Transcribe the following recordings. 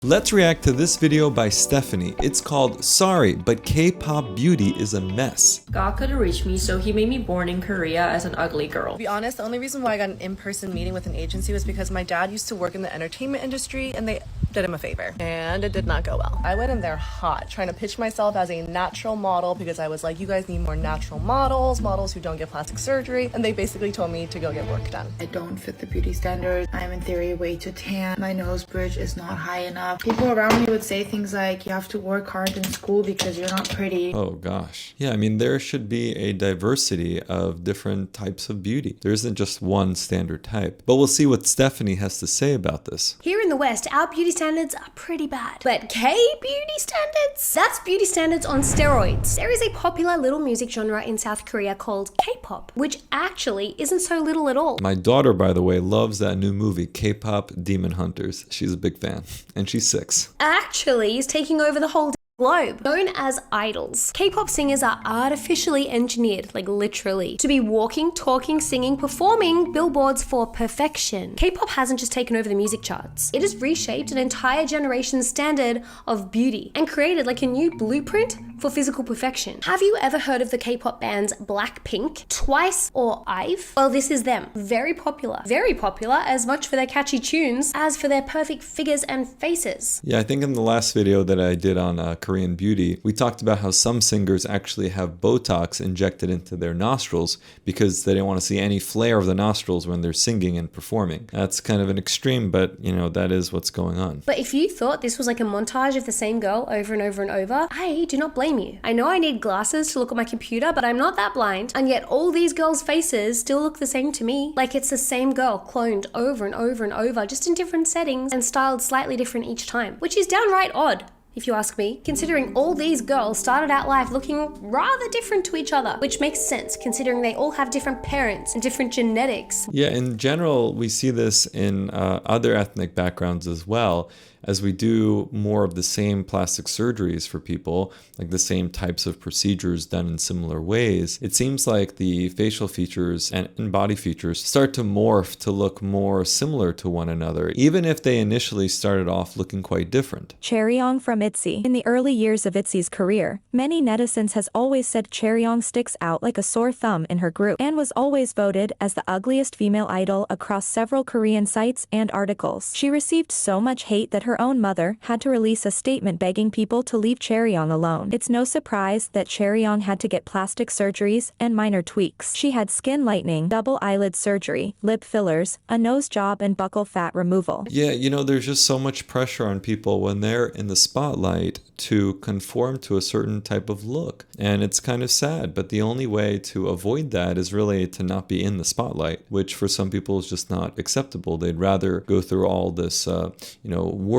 Let's react to this video by Stephanie. It's called Sorry, but K-pop beauty is a mess. God couldn't reach me, so he made me born in Korea as an ugly girl. To be honest, the only reason why I got an in-person meeting with an agency was because my dad used to work in the entertainment industry and they did him a favor. And it did not go well. I went in there hot, trying to pitch myself as a natural model because I was like, you guys need more natural models who don't get plastic surgery. And they basically told me to go get work done. I don't fit the beauty standards. I'm in theory way too tan. My nose bridge is not high enough. People around me would say things like, you have to work hard in school because you're not pretty. Oh gosh. Yeah, I mean, there should be a diversity of different types of beauty. There isn't just one standard type. But we'll see what Stephanie has to say about this. Here in the West, our beauty standards are pretty bad. But K-beauty standards? That's beauty standards on steroids. There is a popular little music genre in South Korea called K-pop, which actually isn't so little at all. My daughter, by the way, loves that new movie, K-pop Demon Hunters. She's a big fan, and she's 6. Actually is taking over the whole globe. Known as idols, K-pop singers are artificially engineered, like literally, to be walking, talking, singing, performing billboards for perfection. K-pop hasn't just taken over the music charts. It has reshaped an entire generation's standard of beauty and created like a new blueprint for physical perfection. Have you ever heard of the K-pop bands Blackpink, Twice, or IVE? Well, this is them. Very popular as much for their catchy tunes as for their perfect figures and faces. Yeah, I think in the last video that I did on Korean beauty, we talked about how some singers actually have Botox injected into their nostrils because they don't want to see any flare of the nostrils when they're singing and performing. That's kind of an extreme, but you know, that is what's going on. But if you thought this was like a montage of the same girl over and over and over, I do not blame you. I know I need glasses to look at my computer, but I'm not that blind, and yet all these girls' faces still look the same to me. Like it's the same girl cloned over and over and over, just in different settings and styled slightly different each time, which is downright odd, if you ask me, considering all these girls started out life looking rather different to each other, which makes sense considering they all have different parents and different genetics. Yeah, in general, we see this in other ethnic backgrounds as well, as we do more of the same plastic surgeries for people, like the same types of procedures done in similar ways. It seems like the facial features and body features start to morph to look more similar to one another, even if they initially started off looking quite different. Chaeryeong from ITZY. In the early years of ITZY's career, many netizens has always said Chaeryeong sticks out like a sore thumb in her group and was always voted as the ugliest female idol across several Korean sites and articles. She received so much hate that her own mother had to release a statement begging people to leave Chaeryeong alone. It's no surprise that Chaeryeong had to get plastic surgeries and minor tweaks. She had skin lightening, double eyelid surgery, lip fillers, a nose job, and buccal fat removal. Yeah, you know, there's just so much pressure on people when they're in the spotlight to conform to a certain type of look. And it's kind of sad, but the only way to avoid that is really to not be in the spotlight, which for some people is just not acceptable. They'd rather go through all this,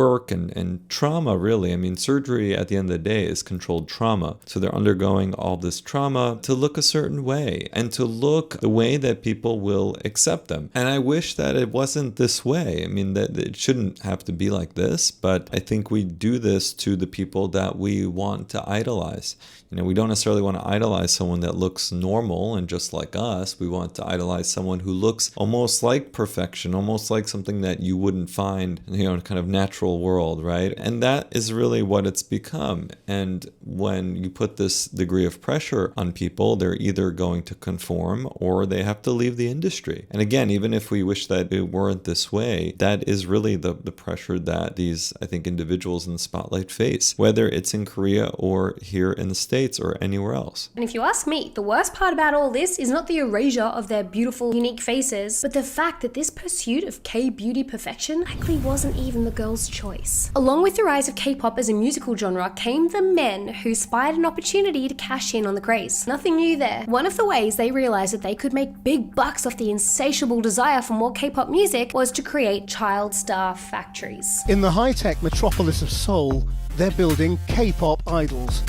work and trauma, really. I mean, surgery at the end of the day is controlled trauma. So they're undergoing all this trauma to look a certain way and to look the way that people will accept them. And I wish that it wasn't this way. I mean, that it shouldn't have to be like this, but I think we do this to the people that we want to idolize. You know, we don't necessarily want to idolize someone that looks normal and just like us. We want to idolize someone who looks almost like perfection, almost like something that you wouldn't find, you know, in kind of natural world, right? And that is really what it's become. And when you put this degree of pressure on people, they're either going to conform or they have to leave the industry. And again, even if we wish that it weren't this way, that is really the pressure that these, I think, individuals in the spotlight face, whether it's in Korea or here in the States or anywhere else. And if you ask me, the worst part about all this is not the erasure of their beautiful, unique faces, but the fact that this pursuit of K-beauty perfection likely wasn't even the girl's choice. Along with the rise of K-pop as a musical genre came the men who spied an opportunity to cash in on the craze. Nothing new there. One of the ways they realized that they could make big bucks off the insatiable desire for more K-pop music was to create child star factories. In the high-tech metropolis of Seoul, they're building K-pop idols.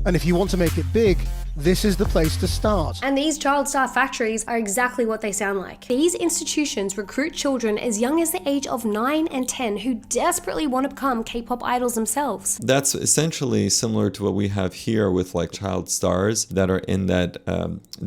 And if you want to make it big, this is the place to start. And these child star factories are exactly what they sound like. These institutions recruit children as young as the age of 9 and 10 who desperately want to become K-pop idols themselves. That's essentially similar to what we have here with like child stars that are in that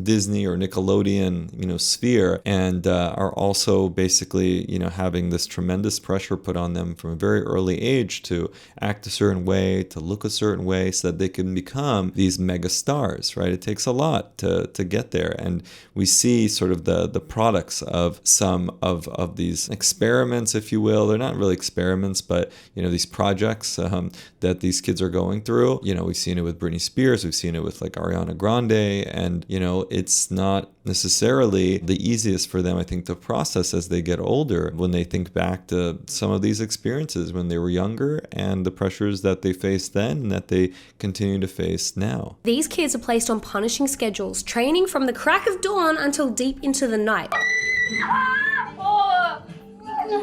Disney or Nickelodeon, sphere, and are also basically, having this tremendous pressure put on them from a very early age to act a certain way, to look a certain way, so that they can become these mega stars. Right? It takes a lot to get there. And we see sort of the products of some of these experiments, if you will. They're not really experiments, but, these projects that these kids are going through. We've seen it with Britney Spears. We've seen it with like Ariana Grande. And, it's not necessarily the easiest for them, I think, to process as they get older when they think back to some of these experiences when they were younger and the pressures that they faced then and that they continue to face now. These kids are placed on punishing schedules, training from the crack of dawn until deep into the night.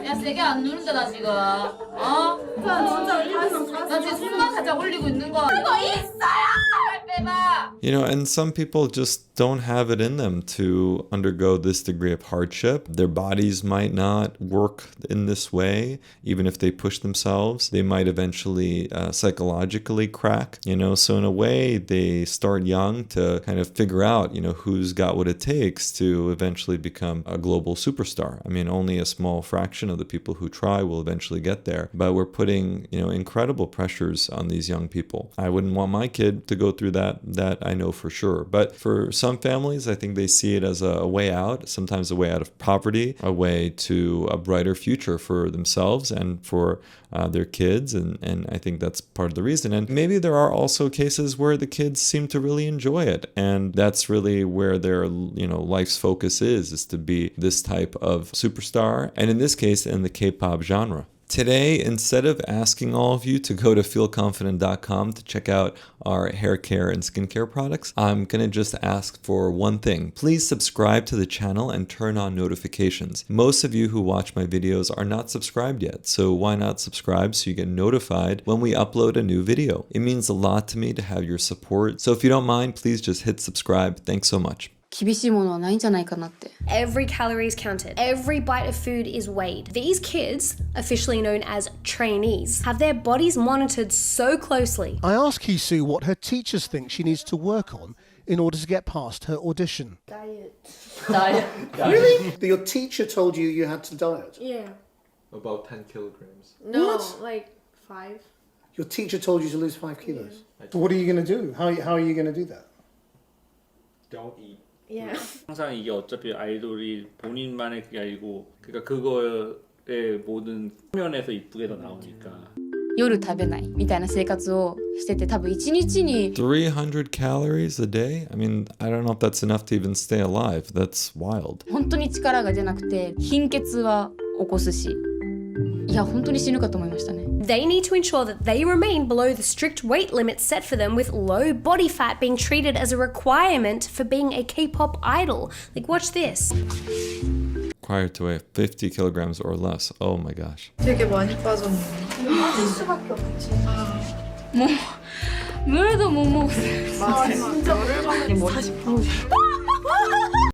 야, 세게 안 누른다, 나 지금. 나 지금 손만 살짝 올리고 있는 거. 이거 있어요! 빼봐! And some people just don't have it in them to undergo this degree of hardship. Their bodies might not work in this way, even if they push themselves. They might eventually psychologically crack, so in a way they start young to kind of figure out, who's got what it takes to eventually become a global superstar. I mean, only a small fraction of the people who try will eventually get there, but we're putting, incredible pressures on these young people. I wouldn't want my kid to go through that I know for sure. But for some families, I think they see it as a way out, sometimes a way out of poverty, a way to a brighter future for themselves and for their kids. And I think that's part of the reason. And maybe there are also cases where the kids seem to really enjoy it. And that's really where their, life's focus is to be this type of superstar. And in this case, in the K-pop genre. Today, instead of asking all of you to go to feelconfident.com to check out our hair care and skincare products, I'm going to just ask for one thing. Please subscribe to the channel and turn on notifications. Most of you who watch my videos are not subscribed yet, so why not subscribe so you get notified when we upload a new video? It means a lot to me to have your support, so if you don't mind, please just hit subscribe. Thanks so much. 厳しいものはないんじゃないかなって。 Every calorie is counted. Every bite of food is weighed. These kids, officially known as trainees, have their bodies monitored so closely. I asked Hisu what her teachers think she needs to work on in order to get past her audition. Diet. Really? Your teacher told you had to diet? Yeah. About 10 kilograms. No, What? like 5. Your teacher told you to lose 5 kilos? So what are you going to do? How are you going to do that? Don't eat. Yeah. 항상 이게 어차피 아이돌이 본인만의 그게 아니고 그러니까 그거의 모든 화면에서 이쁘게 더 나오니까 夜食べないみたいな生活をしてて多分1日に 300 calories a day? I mean, I don't know if that's enough to even stay alive. That's wild. 本当に力が出なくて貧血は起こすしいや本当に死ぬかと思いましたね They need to ensure that they remain below the strict weight limits set for them, with low body fat being treated as a requirement for being a K-pop idol. Like, watch this. Required to weigh 50 kilograms or less. Oh my gosh. 되게 많이 빠졌네. 빠질 수밖에 없지 뭐 물도 못 먹었어요 진짜 오랜만에 40kg.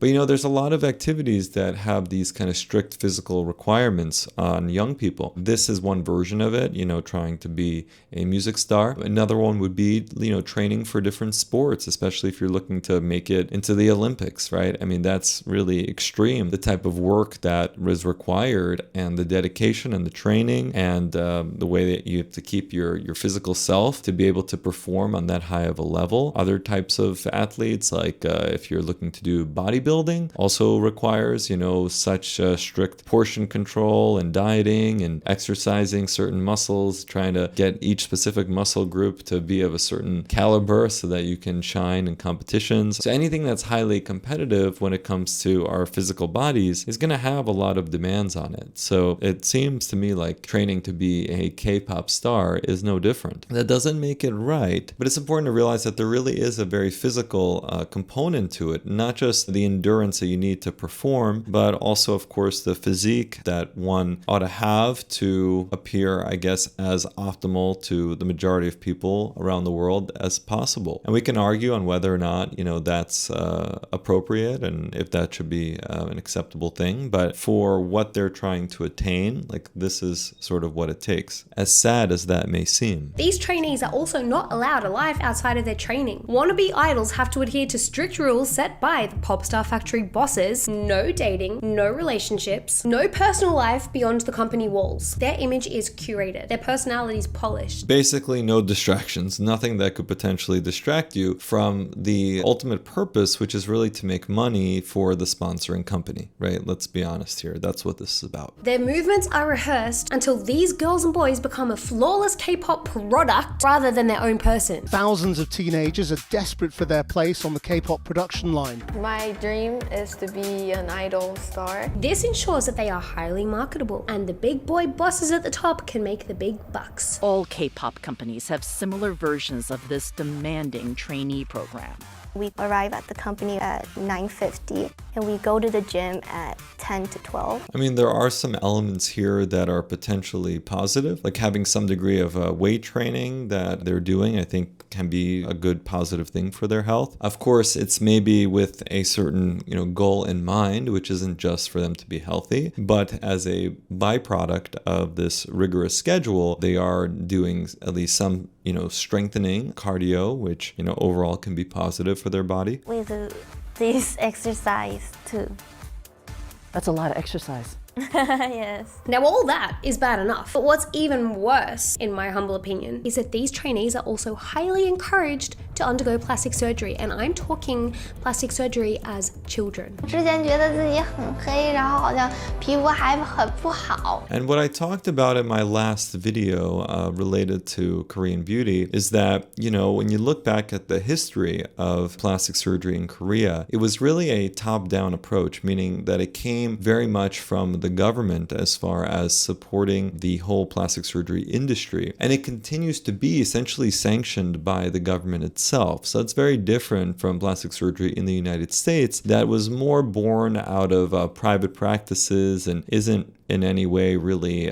But there's a lot of activities that have these kind of strict physical requirements on young people. This is one version of it, trying to be a music star. Another one would be, training for different sports, especially if you're looking to make it into the Olympics, right? I mean, that's really extreme, the type of work that is required and the dedication and the training and the way that you have to keep your physical self to be able to perform on that high of a level. Other types of athletes, like if you're looking to do bodybuilding, also requires, such strict portion control and dieting and exercising certain muscles, trying to get each specific muscle group to be of a certain caliber so that you can shine in competitions. So anything that's highly competitive when it comes to our physical bodies is going to have a lot of demands on it. So it seems to me like training to be a K-pop star is no different. That doesn't make it right, but it's important to realize that there really is a very physical component to it, not just the endurance that you need to perform, but also, of course, the physique that one ought to have to appear, I guess, as optimal to the majority of people around the world as possible. And we can argue on whether or not, that's appropriate and if that should be an acceptable thing. But for what they're trying to attain, this is sort of what it takes, as sad as that may seem. These trainees are also not allowed a life outside of their training. Wannabe idols have to adhere to strict rules set by the pop star factory bosses. No dating, no relationships, no personal life beyond the company walls. Their image is curated, their personality is polished. Basically, no distractions, nothing that could potentially distract you from the ultimate purpose, which is really to make money for the sponsoring company, right? Let's be honest here. That's what this is about. Their movements are rehearsed until these girls and boys become a flawless K-pop product rather than their own person. Thousands of teenagers are desperate for their place on the K-pop production line. My dream is to be an idol star. This ensures that they are highly marketable and the big boy bosses at the top can make the big bucks. All K-pop companies have similar versions of this demanding trainee program. We arrive at the company at 9:50 and we go to the gym at 10 to 12. I mean, there are some elements here that are potentially positive, like having some degree of weight training that they're doing, I think can be a good positive thing for their health. Of course, it's maybe with a certain, goal in mind, which isn't just for them to be healthy, but as a byproduct of this rigorous schedule, they are doing at least some, strengthening cardio, which, overall can be positive for their body. We do this exercise too. That's a lot of exercise. Yes. Now all that is bad enough, but what's even worse, in my humble opinion, is that these trainees are also highly encouraged to undergo plastic surgery, and I'm talking plastic surgery as children. And what I talked about in my last video related to Korean beauty is that, when you look back at the history of plastic surgery in Korea, it was really a top-down approach, meaning that it came very much from the government as far as supporting the whole plastic surgery industry. And it continues to be essentially sanctioned by the government itself. So it's very different from plastic surgery in the United States that was more born out of private practices and isn't in any way really,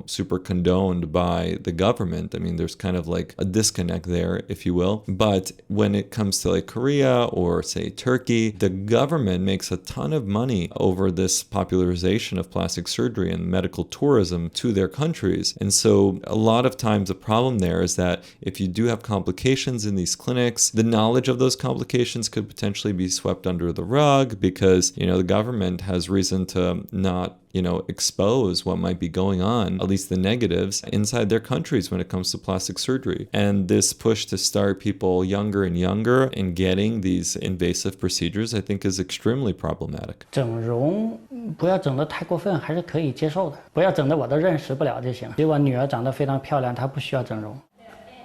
super condoned by the government. I mean, there's kind of like a disconnect there, if you will. But when it comes to like Korea or say Turkey, the government makes a ton of money over this popularization of plastic surgery and medical tourism to their countries. And so a lot of times the problem there is that if you do have complications in these clinics, the knowledge of those complications could potentially be swept under the rug because, the government has reason to not expose what might be going on, at least the negatives, inside their countries when it comes to plastic surgery. And this push to start people younger and younger in getting these invasive procedures, I think is extremely problematic. 整容不要整得太过分，还是可以接受的。不要整得我都认识不了就行。比如我女儿长得非常漂亮，她不需要整容。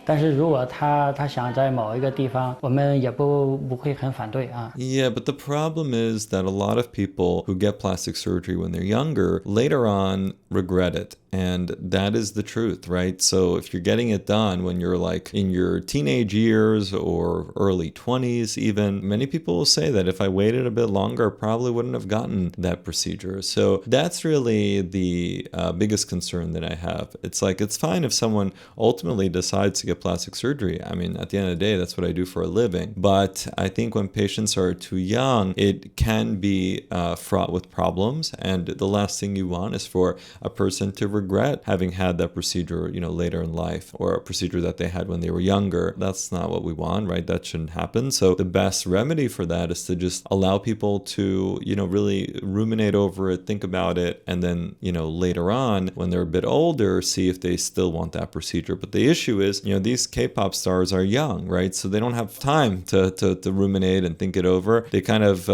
但是如果他想在某一个地方，我们也不会很反对啊。Yeah, but the problem is that a lot of people who get plastic surgery when they're younger later on regret it. And that is the truth, right? So if you're getting it done when you're like in your teenage years or early 20s even, many people will say that if I waited a bit longer, I probably wouldn't have gotten that procedure. So that's really the biggest concern that I have. It's like, it's fine if someone ultimately decides to get plastic surgery. I mean, at the end of the day, that's what I do for a living. But I think when patients are too young, it can be fraught with problems. And the last thing you want is for a person to regret having had that procedure, later in life, or a procedure that they had when they were younger. That's not what we want, right? That shouldn't happen. So the best remedy for that is to just allow people to, really ruminate over it, think about it, and then, later on, when they're a bit older, see if they still want that procedure. But the issue is, these K-pop stars are young, right? So they don't have time to ruminate and think it over. They kind of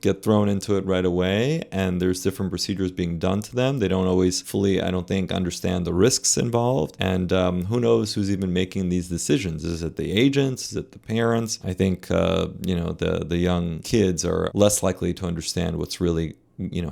get thrown into it right away, and there's different procedures being done to them. They don't always fully, I don't think, understand the risks involved. And who knows who's even making these decisions? Is it the agents? Is it the parents? I think, the young kids are less likely to understand what's really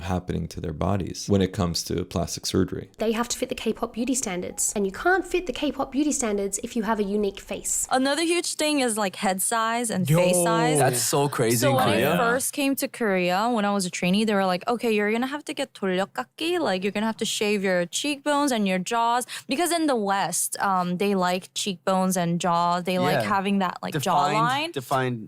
happening to their bodies when it comes to plastic surgery. They have to fit the K-pop beauty standards. And you can't fit the K-pop beauty standards if you have a unique face. Another huge thing is like head size and face size. That's so crazy in Korea. When I first came to Korea, when I was a trainee, they were like, okay, you're gonna have to get 돌려깎기, like you're gonna have to shave your cheekbones and your jaws. Because in the West, they like cheekbones and jaw. They like having that like jawline.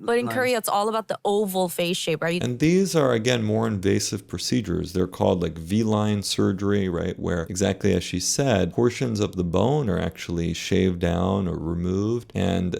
But in Korea, it's all about the oval face shape, right? And these are, again, more invasive procedures. They're called like V-line surgery, right? Where exactly as she said, portions of the bone are actually shaved down or removed. And,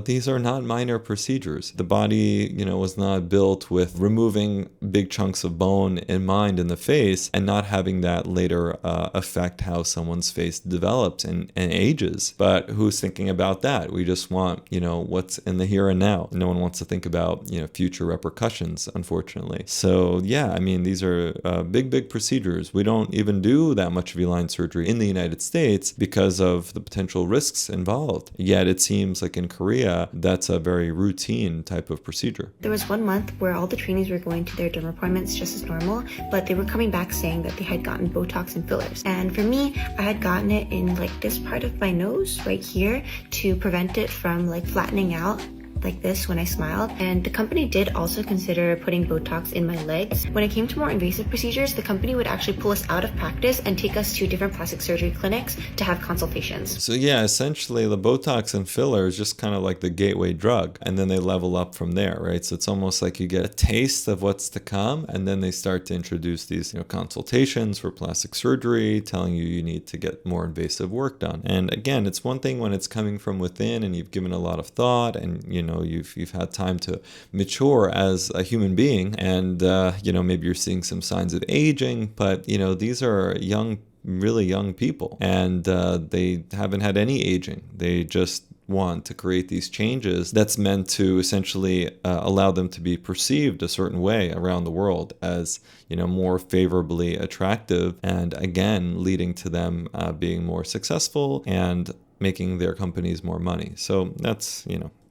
these are not minor procedures. The body, was not built with removing big chunks of bone in mind in the face and not having that later affect how someone's face develops and ages. But who's thinking about that? We just want, what's in the here and now. No one wants to think about, future repercussions, unfortunately. So yeah, these are big procedures. We don't even do that much V-line surgery in the United States because of the potential risks involved. Yet it seems like in Korea, that's a very routine type of procedure. There was 1 month where all the trainees were going to their derm appointments just as normal, but they were coming back saying that they had gotten Botox and fillers. And for me, I had gotten it in like this part of my nose right here to prevent it from like flattening out like this when I smiled. And the company did also consider putting Botox in my legs. When it came to more invasive procedures, the company would actually pull us out of practice and take us to different plastic surgery clinics to have consultations. So yeah, essentially the Botox and filler is just kind of like the gateway drug, and then they level up from there, right? So it's almost like you get a taste of what's to come, and then they start to introduce these consultations for plastic surgery, telling you need to get more invasive work done. And again, it's one thing when it's coming from within and you've given a lot of thought and you've had time to mature as a human being, and maybe you're seeing some signs of aging, but these are really young people, and they haven't had any aging. They just want to create these changes that's meant to essentially allow them to be perceived a certain way around the world as more favorably attractive, and again leading to them being more successful and making their companies more money. So that's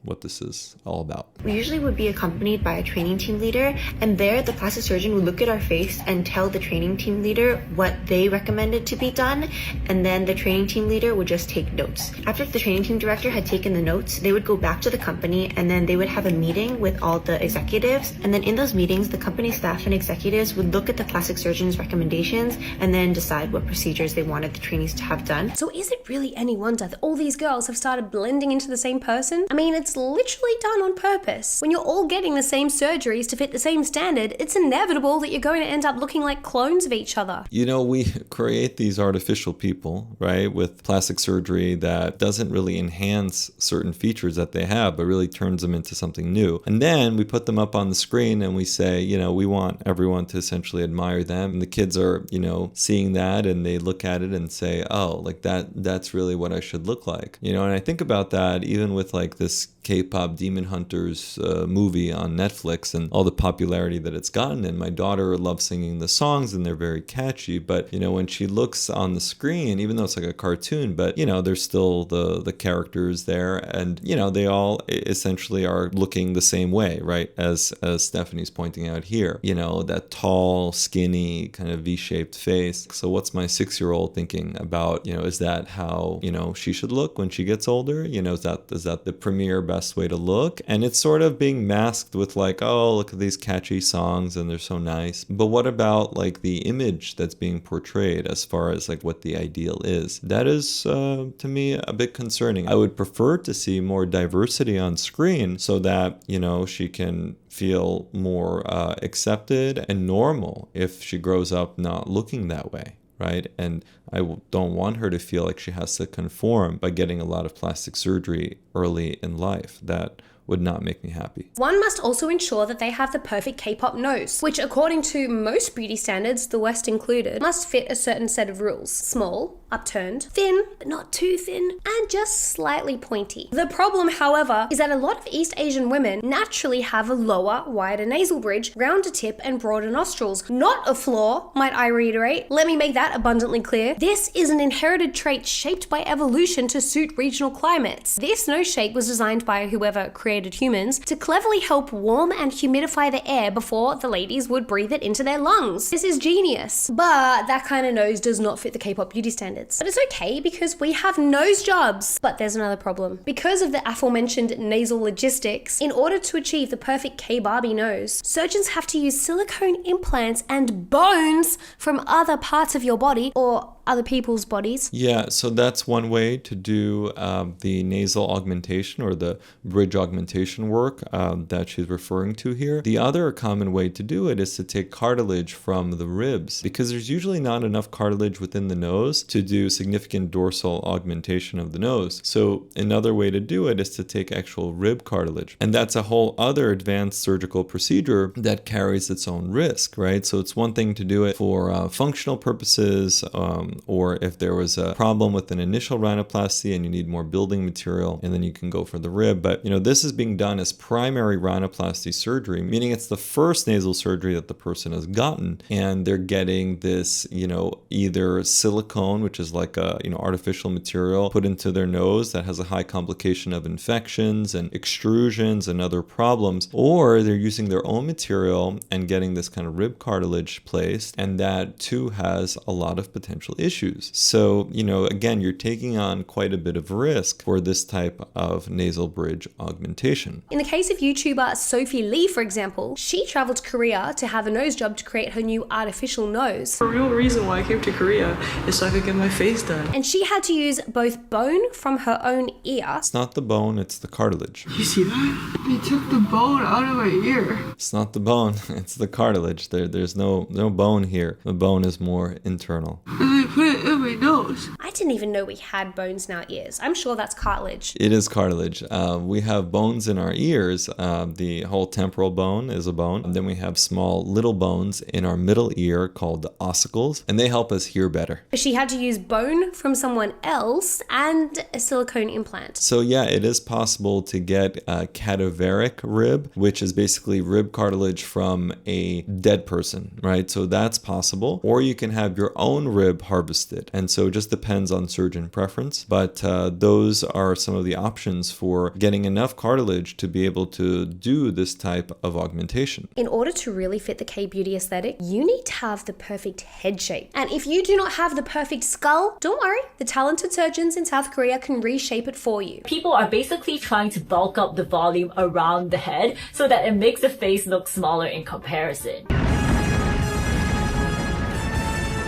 what this is all about. We usually would be accompanied by a training team leader, and there the plastic surgeon would look at our face and tell the training team leader what they recommended to be done, and then the training team leader would just take notes. After the training team director had taken the notes, they would go back to the company, and then they would have a meeting with all the executives, and then in those meetings the company staff and executives would look at the plastic surgeon's recommendations and then decide what procedures they wanted the trainees to have done. So is it really any wonder that all these girls have started blending into the same person? It's literally done on purpose. When you're all getting the same surgeries to fit the same standard, it's inevitable that you're going to end up looking like clones of each other. We create these artificial people, right, with plastic surgery that doesn't really enhance certain features that they have, but really turns them into something new. And then we put them up on the screen and we say, we want everyone to essentially admire them. And the kids are, seeing that, and they look at it and say, oh, like that's really what I should look like. And I think about that even with like this K-pop Demon Hunters movie on Netflix and all the popularity that it's gotten. And my daughter loves singing the songs, and they're very catchy. But, when she looks on the screen, even though it's like a cartoon, but, there's still the characters there. And, they all essentially are looking the same way, right? As Stephanie's pointing out here, that tall, skinny, kind of V-shaped face. So what's my 6-year-old thinking about, is that how, she should look when she gets older? Is that the premier best way to look? And it's sort of being masked with like, oh, look at these catchy songs and they're so nice. But what about like the image that's being portrayed as far as like what the ideal is? That is to me a bit concerning. I would prefer to see more diversity on screen so that she can feel more accepted and normal if she grows up not looking that way. Right? And I don't want her to feel like she has to conform by getting a lot of plastic surgery early in life. That would not make me happy. One must also ensure that they have the perfect K-pop nose, which according to most beauty standards, the West included, must fit a certain set of rules. Small, upturned, thin, but not too thin, and just slightly pointy. The problem, however, is that a lot of East Asian women naturally have a lower, wider nasal bridge, rounder tip, and broader nostrils. Not a flaw, might I reiterate. Let me make that abundantly clear. This is an inherited trait shaped by evolution to suit regional climates. This nose shape was designed by whoever created created humans to cleverly help warm and humidify the air before the ladies would breathe it into their lungs. This is genius. But that kind of nose does not fit the K-pop beauty standards. But it's okay because we have nose jobs. But there's another problem. Because of the aforementioned nasal logistics, in order to achieve the perfect K-Barbie nose, surgeons have to use silicone implants and bones from other parts of your body or other people's bodies. Yeah, so that's one way to do the nasal augmentation or the bridge augmentation work that she's referring to here. The other common way to do it is to take cartilage from the ribs, because there's usually not enough cartilage within the nose to do significant dorsal augmentation of the nose. So another way to do it is to take actual rib cartilage. And that's a whole other advanced surgical procedure that carries its own risk, right? So it's one thing to do it for functional purposes, or if there was a problem with an initial rhinoplasty and you need more building material, and then you can go for the rib. But this is being done as primary rhinoplasty surgery, meaning it's the first nasal surgery that the person has gotten, and they're getting this, either silicone, which is like a artificial material put into their nose that has a high complication of infections and extrusions and other problems, or they're using their own material and getting this kind of rib cartilage placed, and that too has a lot of potential issues. So, again, you're taking on quite a bit of risk for this type of nasal bridge augmentation. In the case of YouTuber Sophie Lee, for example, she traveled to Korea to have a nose job to create her new artificial nose. The real reason why I came to Korea is so I could get my face done. And she had to use both bone from her own ear. It's not the bone, it's the cartilage. You see that? They took the bone out of my ear. It's not the bone, it's the cartilage. There's no bone here. The bone is more internal. And they put it in my nose. I didn't even know we had bones in our ears. I'm sure that's cartilage. It is cartilage. We have bones in our ears. The whole temporal bone is a bone. And then we have small little bones in our middle ear called the ossicles, and they help us hear better. But she had to use bone from someone else and a silicone implant. So yeah, it is possible to get a cadaveric rib, which is basically rib cartilage from a dead person, right? So that's possible. Or you can have your own rib harvested. And so it just depends on surgeon preference. But those are some of the options for getting enough cartilage to be able to do this type of augmentation. In order to really fit the K-beauty aesthetic, you need to have the perfect head shape. And if you do not have the perfect skull, don't worry, the talented surgeons in South Korea can reshape it for you. People are basically trying to bulk up the volume around the head so that it makes the face look smaller in comparison.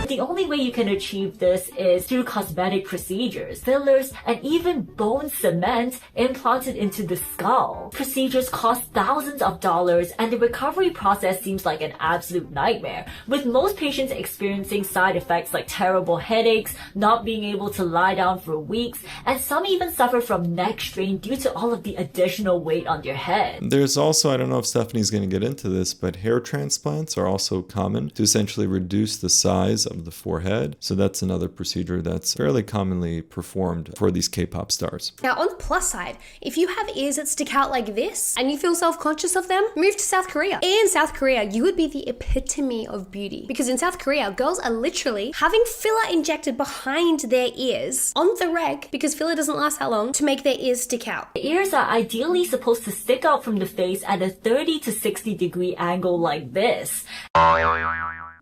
The only way you can achieve this is through cosmetic procedures, fillers, and even bone cement implanted into the skull. Procedures cost thousands of dollars, and the recovery process seems like an absolute nightmare, with most patients experiencing side effects like terrible headaches, not being able to lie down for weeks, and some even suffer from neck strain due to all of the additional weight on your head. There's also, I don't know if Stephanie's going to get into this, but hair transplants are also common to essentially reduce the size of the forehead. So that's another procedure that's fairly commonly performed for these K-pop stars. Now, on the plus side, if you have ears that stick out like this and you feel self-conscious of them, move to South Korea. In South Korea, you would be the epitome of beauty, because in South Korea, girls are literally having filler injected behind their ears on the reg, because filler doesn't last that long, to make their ears stick out. The ears are ideally supposed to stick out from the face at a 30 to 60 degree angle like this.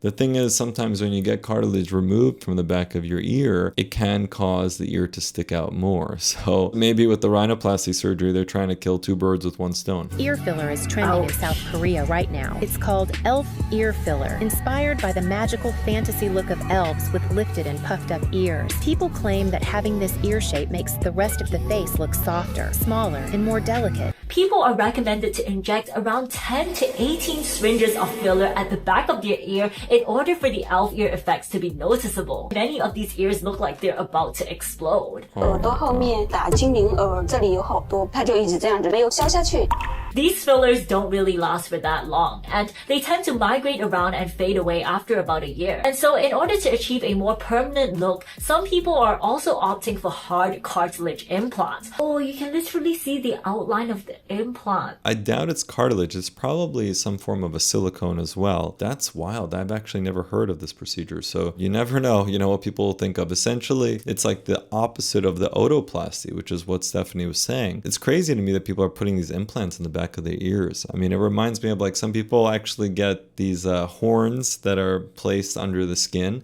The thing is, sometimes when you get cartilage removed from the back of your ear, it can cause the ear to stick out more. So maybe with the rhinoplasty surgery, they're trying to kill two birds with one stone. Ear filler is trending in South Korea right now. It's called elf ear filler, inspired by the magical fantasy look of elves with lifted and puffed up ears. People claim that having this ear shape makes the rest of the face look softer, smaller, and more delicate. People are recommended to inject around 10 to 18 syringes of filler at the back of their ear in order for the elf ear effects to be noticeable. Many of these ears look like they're about to explode. 耳朵后面打精灵耳，这里有好多，它就一直这样子没有消下去。These fillers don't really last for that long, and they tend to migrate around and fade away after about a year. And so in order to achieve a more permanent look, some people are also opting for hard cartilage implants. Oh, you can literally see the outline of the implant. I doubt it's cartilage. It's probably some form of a silicone as well. That's wild. I've actually never heard of this procedure. So you never know, what people will think of. Essentially, it's like the opposite of the otoplasty, which is what Stephanie was saying. It's crazy to me that people are putting these implants in the back of their ears. I mean, it reminds me of like some people actually get these horns that are placed under the skin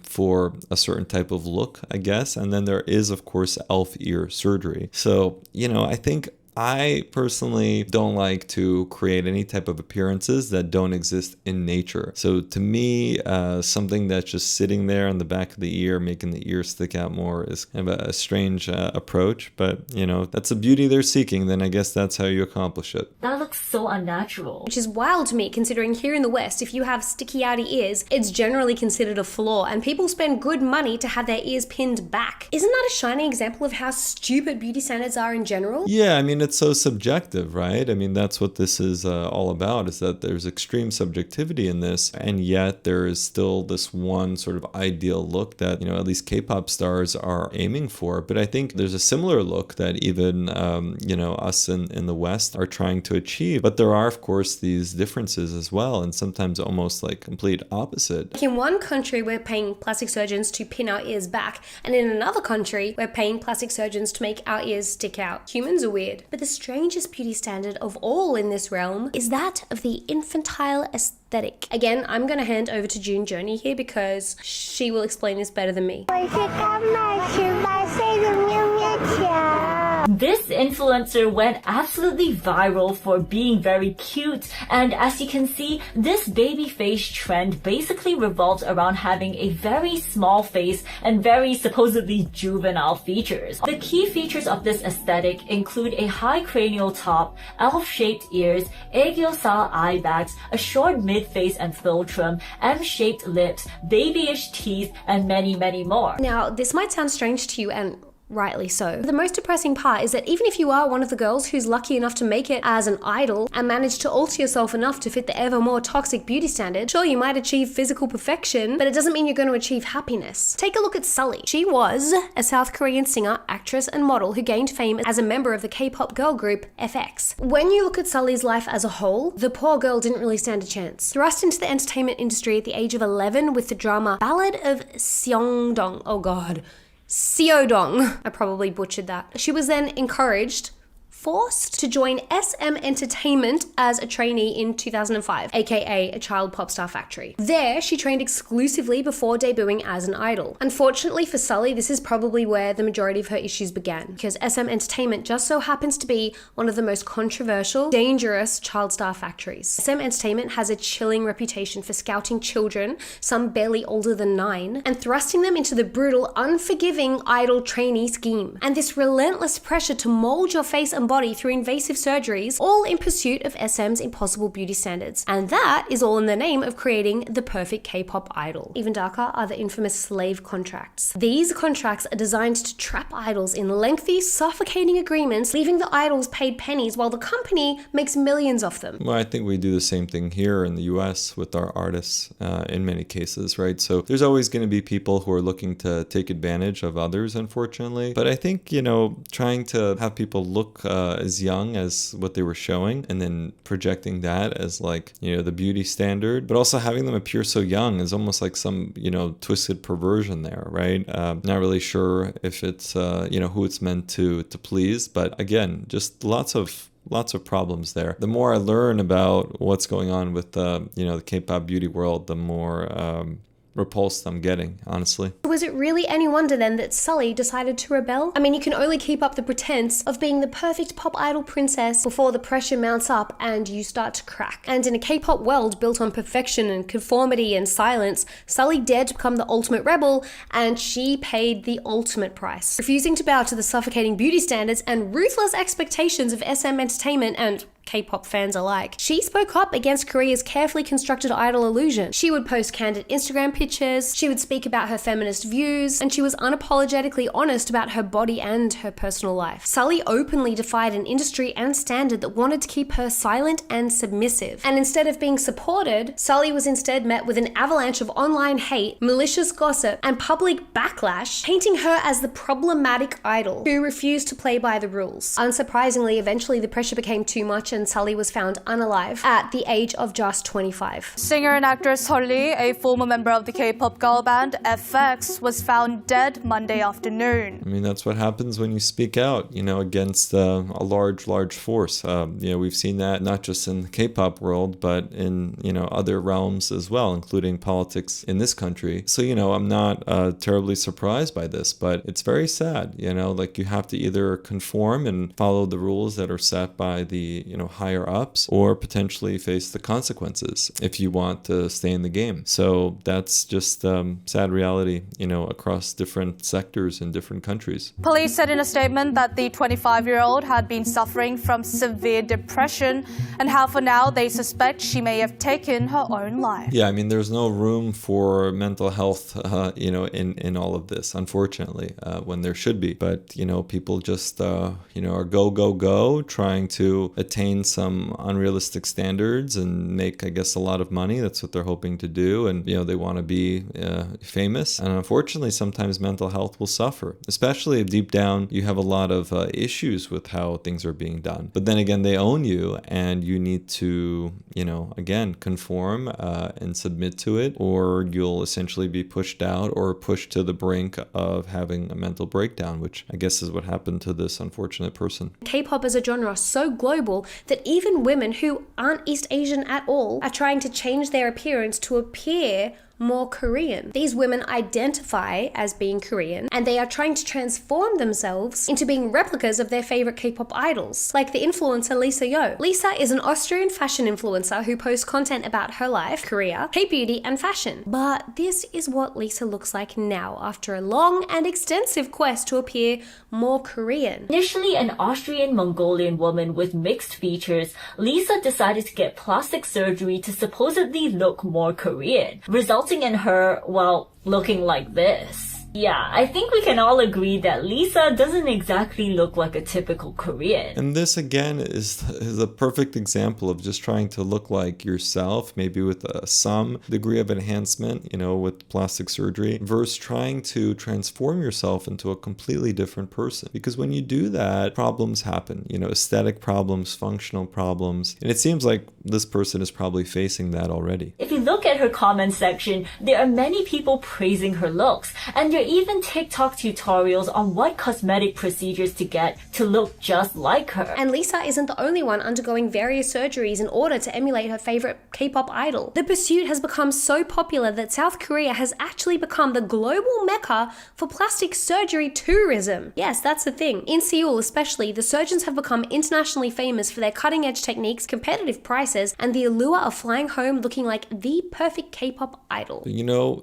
for a certain type of look, I guess. And then there is, of course, elf ear surgery. So, I think I personally don't like to create any type of appearances that don't exist in nature. So to me, something that's just sitting there on the back of the ear, making the ear stick out more is kind of a strange approach. But, that's the beauty they're seeking. Then I guess that's how you accomplish it. That looks so unnatural. Which is wild to me, considering here in the West, if you have sticky outy ears, it's generally considered a flaw, and people spend good money to have their ears pinned back. Isn't that a shining example of how stupid beauty standards are in general? Yeah, I mean, it's so subjective, right? I mean, that's what this is all about, is that there's extreme subjectivity in this, and yet there is still this one sort of ideal look that, at least K-pop stars are aiming for. But I think there's a similar look that even, us in the West are trying to achieve. But there are, of course, these differences as well, and sometimes almost like complete opposite. Like in one country, we're paying plastic surgeons to pin our ears back, and in another country, we're paying plastic surgeons to make our ears stick out. Humans are weird. But the strangest beauty standard of all in this realm is that of the infantile aesthetic. Again, I'm going to hand over to June Journey here because she will explain this better than me. This influencer went absolutely viral for being very cute, and as you can see, this baby face trend basically revolves around having a very small face and very supposedly juvenile features. The key features of this aesthetic include a high cranial top, elf-shaped ears, aegyosal eye bags, a short mid-face and philtrum, M-shaped lips, babyish teeth, and many, many more. Now, this might sound strange to you, and rightly so. The most depressing part is that even if you are one of the girls who's lucky enough to make it as an idol and manage to alter yourself enough to fit the ever more toxic beauty standard, sure, you might achieve physical perfection, but it doesn't mean you're going to achieve happiness. Take a look at Sully. She was a South Korean singer, actress, and model who gained fame as a member of the K-pop girl group FX. When you look at Sully's life as a whole, the poor girl didn't really stand a chance. Thrust into the entertainment industry at the age of 11 with the drama Ballad of Seongdong. Oh god. Seodong. I probably butchered that. She was then forced to join SM Entertainment as a trainee in 2005, aka a child pop star factory. There, she trained exclusively before debuting as an idol. Unfortunately for Sully, this is probably where the majority of her issues began, because SM Entertainment just so happens to be one of the most controversial, dangerous child star factories. SM Entertainment has a chilling reputation for scouting children, some barely older than 9, and thrusting them into the brutal, unforgiving idol trainee scheme. And this relentless pressure to mold your face and body through invasive surgeries, all in pursuit of SM's impossible beauty standards. And that is all in the name of creating the perfect K-pop idol. Even darker are the infamous slave contracts. These contracts are designed to trap idols in lengthy, suffocating agreements, leaving the idols paid pennies while the company makes millions of them. Well, I think we do the same thing here in the US with our artists in many cases, right? So there's always going to be people who are looking to take advantage of others, unfortunately. But I think, trying to have people look as young as what they were showing and then projecting that as the beauty standard, but also having them appear so young is almost like some, twisted perversion there, right? Not really sure if it's, who it's meant to please, but again, just lots of problems there. The more I learn about what's going on with the K-pop beauty world, the more repulsed I'm getting, honestly. Was it really any wonder then that Sully decided to rebel? I mean, you can only keep up the pretense of being the perfect pop idol princess before the pressure mounts up and you start to crack. And in a K-pop world built on perfection and conformity and silence, Sully dared to become the ultimate rebel, and she paid the ultimate price. Refusing to bow to the suffocating beauty standards and ruthless expectations of SM Entertainment and K-pop fans alike. She spoke up against Korea's carefully constructed idol illusion. She would post candid Instagram pictures, she would speak about her feminist views, and she was unapologetically honest about her body and her personal life. Sulli openly defied an industry and standard that wanted to keep her silent and submissive. And instead of being supported, Sulli was instead met with an avalanche of online hate, malicious gossip, and public backlash, painting her as the problematic idol who refused to play by the rules. Unsurprisingly, eventually the pressure became too much and Sulli was found unalive at the age of just 25. Singer and actress Sulli, a former member of the K-pop girl band FX, was found dead Monday afternoon. I mean, that's what happens when you speak out, against a large force. We've seen that not just in the K-pop world, but in, other realms as well, including politics in this country. So, I'm not terribly surprised by this, but it's very sad, like you have to either conform and follow the rules that are set by the, higher ups, or potentially face the consequences if you want to stay in the game. So that's just sad reality, across different sectors in different countries. Police said in a statement that the 25-year-old had been suffering from severe depression and how for now they suspect she may have taken her own life. Yeah, I mean, there's no room for mental health, in all of this, unfortunately, when there should be. But, people just, are go, trying to attain some unrealistic standards and make, I guess, a lot of money. That's what they're hoping to do. And, they want to be famous. And unfortunately, sometimes mental health will suffer, especially if deep down you have a lot of issues with how things are being done. But then again, they own you and you need to, again, conform and submit to it, or you'll essentially be pushed out or pushed to the brink of having a mental breakdown, which I guess is what happened to this unfortunate person. K-pop is a genre so global that even women who aren't East Asian at all are trying to change their appearance to appear more Korean. These women identify as being Korean and they are trying to transform themselves into being replicas of their favorite K-pop idols, like the influencer Lisa Yo. Lisa is an Austrian fashion influencer who posts content about her life, Korea, K-beauty, and fashion. But this is what Lisa looks like now after a long and extensive quest to appear more Korean. Initially an Austrian-Mongolian woman with mixed features, Lisa decided to get plastic surgery to supposedly look more Korean, resulting in her, looking like this. Yeah, I think we can all agree that Lisa doesn't exactly look like a typical Korean. And this, again, is a perfect example of just trying to look like yourself, maybe with some degree of enhancement, with plastic surgery, versus trying to transform yourself into a completely different person. Because when you do that, problems happen, aesthetic problems, functional problems. And it seems like this person is probably facing that already. If you look at her comment section, there are many people praising her looks, and there are even TikTok tutorials on what cosmetic procedures to get to look just like her. And Lisa isn't the only one undergoing various surgeries in order to emulate her favorite K-pop idol. The pursuit has become so popular that South Korea has actually become the global mecca for plastic surgery tourism. Yes, that's the thing. In Seoul especially, the surgeons have become internationally famous for their cutting-edge techniques, competitive prices, and the allure of flying home looking like the perfect K-pop idol.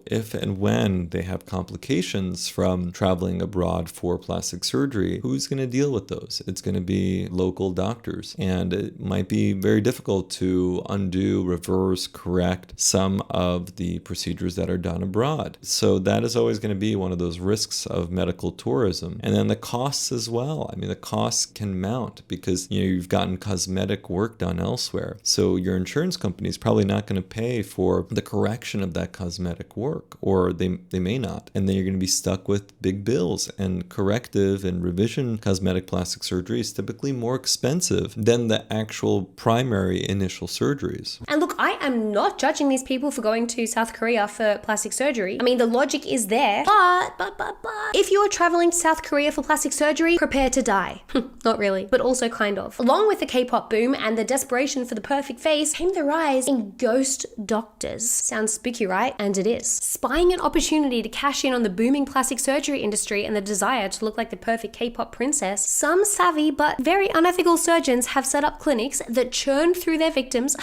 If and when they have complications from traveling abroad for plastic surgery, who's going to deal with those? It's going to be local doctors. And it might be very difficult to undo, reverse, correct some of the procedures that are done abroad. So that is always going to be one of those risks of medical tourism. And then the costs as well. I mean, the costs can mount because you've gotten cosmetic work done elsewhere. So your insurance company is probably not going to pay for the correction of that cosmetic work, or they may not. And then you're going to be stuck with big bills, and corrective and revision cosmetic plastic surgery is typically more expensive than the actual primary initial surgeries. And look, I am not judging these people for going to South Korea for plastic surgery. I mean, the logic is there, but if you're traveling to South Korea for plastic surgery, prepare to die. Not really, but also kind of. Along with the K-pop boom and the desperation for the perfect face came the rise in ghost doctors. Sounds spooky, right? And it is. Spying an opportunity to cash in on the booming plastic surgery industry and the desire to look like the perfect K-pop princess, some savvy but very unethical surgeons have set up clinics that churn through their victims,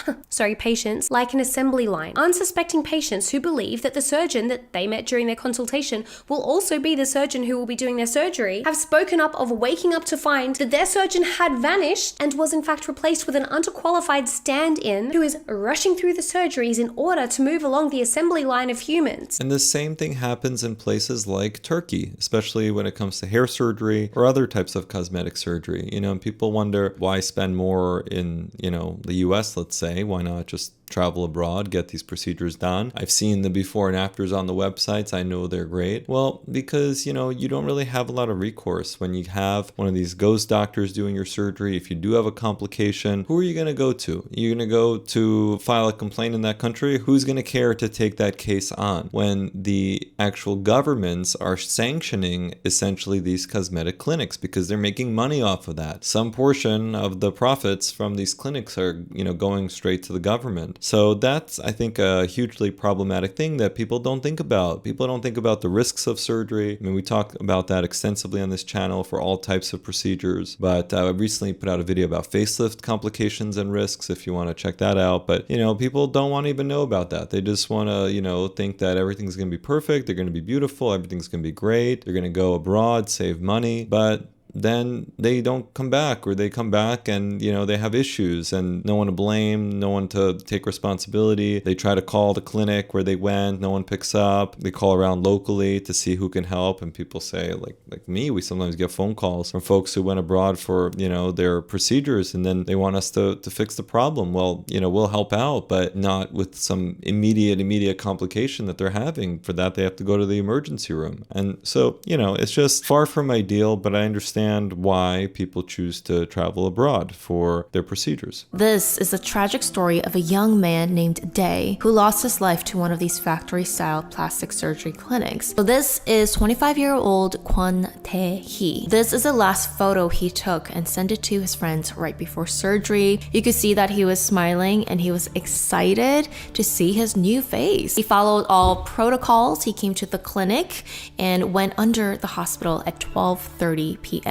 patients, feels like an assembly line. Unsuspecting patients who believe that the surgeon that they met during their consultation will also be the surgeon who will be doing their surgery have spoken up of waking up to find that their surgeon had vanished and was in fact replaced with an underqualified stand-in who is rushing through the surgeries in order to move along the assembly line of humans. And the same thing happens in places like Turkey, especially when it comes to hair surgery or other types of cosmetic surgery. You know, and people wonder why spend more in, you know, the US, let's say. Why not just travel abroad, get these procedures done? I've seen the before and afters on the websites. I know they're great. Well, because, you know, you don't really have a lot of recourse when you have one of these ghost doctors doing your surgery. If you do have a complication, who are you going to go to? You're going to go to file a complaint in that country? Who's going to care to take that case on when the actual governments are sanctioning essentially these cosmetic clinics because they're making money off of that? Some portion of the profits from these clinics are, you know, going straight to the government. So that's, I think, a hugely problematic thing that people don't think about. People don't think about the risks of surgery. I mean, we talk about that extensively on this channel for all types of procedures, but I recently put out a video about facelift complications and risks if you want to check that out. But, you know, people don't want to even know about that. They just want to, you know, think that everything's going to be perfect, they're going to be beautiful, everything's going to be great, they're going to go abroad, save money, but then they don't come back, or they come back and, you know, they have issues and no one to blame, no one to take responsibility. They try to call the clinic where they went, no one picks up. They call around locally to see who can help, and people say, like me, we sometimes get phone calls from folks who went abroad for, you know, their procedures, and then they want us to fix the problem. Well, you know, we'll help out, but not with some immediate complication that they're having. For that, they have to go to the emergency room. And so, you know, it's just far from ideal, but I understand why people choose to travel abroad for their procedures. This is a tragic story of a young man named Dae who lost his life to one of these factory-style plastic surgery clinics. So this is 25-year-old Kwon Tae-hee. This is the last photo he took and sent it to his friends right before surgery. You could see that he was smiling and he was excited to see his new face. He followed all protocols. He came to the clinic and went under the hospital at 12:30 p.m.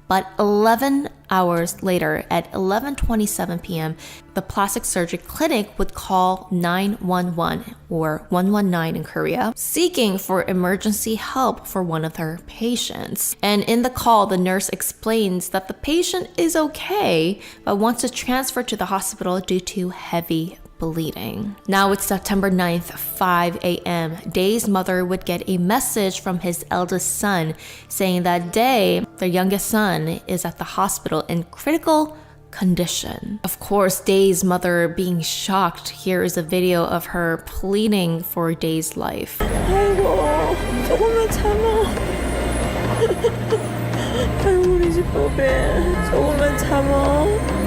But 11 hours later, at 11:27 p.m., the plastic surgery clinic would call 911, or 119 in Korea, seeking for emergency help for one of their patients. And in the call, the nurse explains that the patient is okay, but wants to transfer to the hospital due to heavy bleeding. Now it's September 9th, 5 a.m. Dae's mother would get a message from his eldest son saying that Dae, their youngest son, is at the hospital in critical condition. Of course, Dae's mother being shocked. Here is a video of her pleading for Dae's life. 아이고, 조금만 참아. 아이고, 우리 집 보배. 조금만 참아.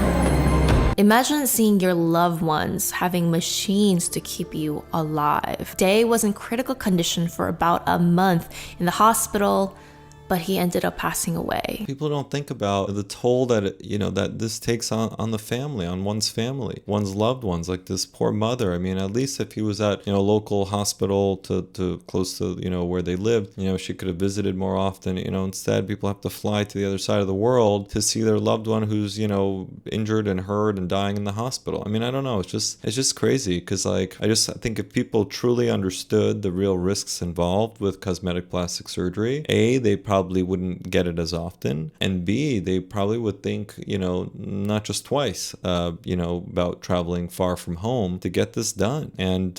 Imagine seeing your loved ones having machines to keep you alive. Dae was in critical condition for about a month in the hospital, but he ended up passing away. People don't think about the toll that, you know, that this takes on the family, on one's family, one's loved ones, like this poor mother. I mean, at least if he was at, you know, a local hospital to close to, you know, where they lived, you know, she could have visited more often. You know, instead people have to fly to the other side of the world to see their loved one who's, you know, injured and hurt and dying in the hospital. I mean, I don't know. It's just crazy, because like, I think if people truly understood the real risks involved with cosmetic plastic surgery, A, they probably wouldn't get it as often, and B, they probably would think, you know, not just twice, you know, about traveling far from home to get this done. And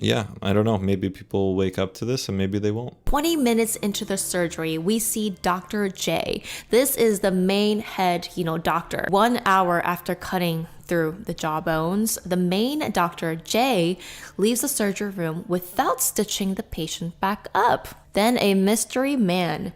yeah, I don't know, maybe people wake up to this and maybe they won't. 20 minutes into the surgery, we see Dr. J. This is the main head, you know, doctor. 1 hour after cutting through the jawbones, the main Dr. J leaves the surgery room without stitching the patient back up. Then a mystery man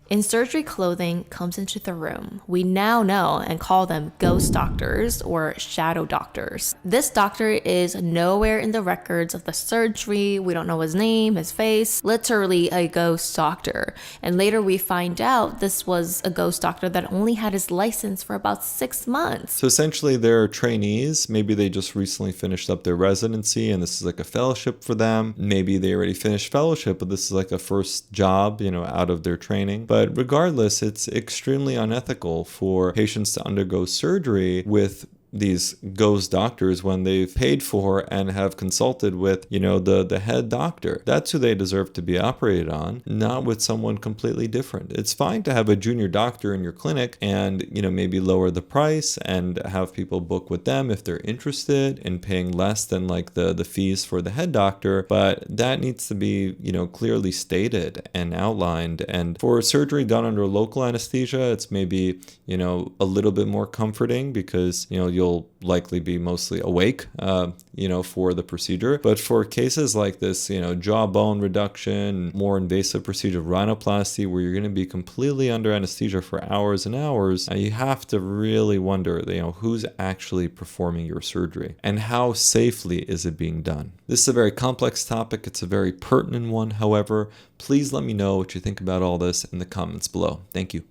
in surgery clothing comes into the room. We now know and call them ghost doctors or shadow doctors. This doctor is nowhere in the records of the surgery. We don't know his name, his face, literally a ghost doctor. And later we find out this was a ghost doctor that only had his license for about 6 months. So essentially they're trainees. Maybe they just recently finished up their residency and this is like a fellowship for them. Maybe they already finished fellowship, but this is like a first job, you know, out of their training. But regardless, it's extremely unethical for patients to undergo surgery with these ghost doctors when they've paid for and have consulted with, the head doctor. That's who they deserve to be operated on, not with someone completely different. It's fine to have a junior doctor in your clinic and, maybe lower the price and have people book with them if they're interested in paying less than like the fees for the head doctor, but that needs to be, clearly stated and outlined. And for surgery done under local anesthesia, it's maybe, a little bit more comforting because, you'll likely be mostly awake, for the procedure. But for cases like this, jawbone reduction, more invasive procedure, rhinoplasty, where you're going to be completely under anesthesia for hours and hours, you have to really wonder, who's actually performing your surgery and how safely is it being done. This is a very complex topic. It's a very pertinent one. However, please let me know what you think about all this in the comments below. Thank you.